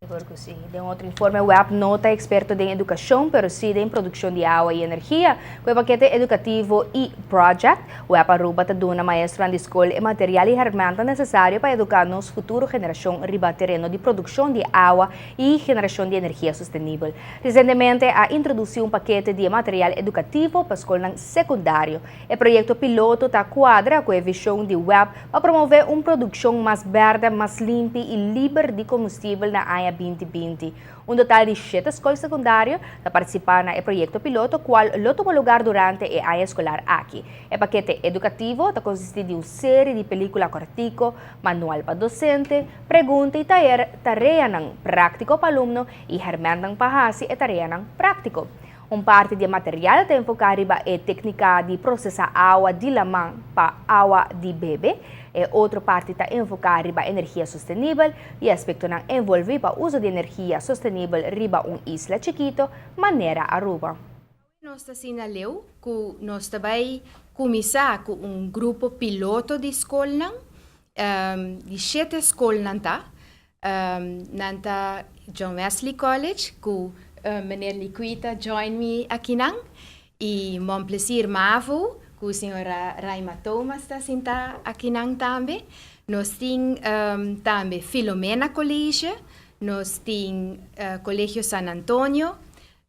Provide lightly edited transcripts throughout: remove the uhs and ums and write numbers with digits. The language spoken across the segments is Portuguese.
Porque sim, de outro informe, o WEP nota experto em educação, pero sim em produção de água e energia. Com o paquete educativo e-Project, o WEP Aruba está dando maestro na escola e material e ferramenta necessário para educar nos futuro geração riba terreno de produção de água e geração de energia sustentável. Recentemente, a introduziu paquete de material educativo para a escola secundária. O projeto piloto está quadra com a visão de WEP para promover uma produção mais verde, mais limpa e livre de combustível na área 2020. Um total de 7 escolas secundárias a participar no projeto piloto, qual tomou lugar durante a área escolar aqui. O paquete educativo está consiste de uma série de películas cortico, manual para docente, pergunta e tarefa prático para aluno e ferramenta para e tarefa prático. Parte de material tem focado em a técnica de processar água de lamang para água de bebê. Outra parte está enfocada em energia sustentável e aspecto não envolve para uso de energia sustentável riba isla chiquito, maneira Aruba. Nós assinaleu que nós também começar com grupo piloto de escola, de 7 escolas nanta John Wesley College, que Meneer Liquita join me aqui nang e mon plezier Mavo, que a senhora Raima Thomas está sentada aqui nang também. Nós temos também Filomena College, nós temos Colégio San Antonio,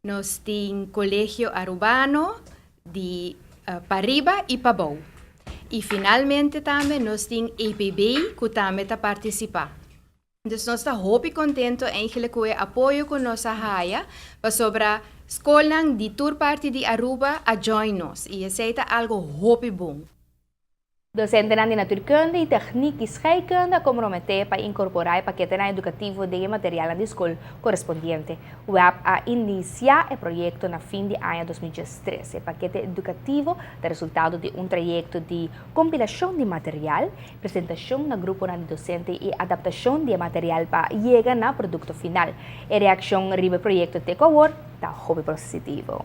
nós temos Colégio Arubano de Pariba e Pabou. E finalmente também nós temos APB, que também está participando. Então, nós estamos muito contentes com o apoio que nós temos sobre a escola de toda parte de Aruba a join-nos. E isso é algo muito bom. Docente na naturkunde e técnica e scheikunde comprometer para incorporar o paquete educativo de material da escola correspondiente. O WEP a iniciar o projeto na fim de ano 2013. O paquete educativo é resultado de trajeto de compilação de material, apresentação no grupo de docente e adaptação de material para chegar no produto final. A reação do projeto Take Award está muito positivo.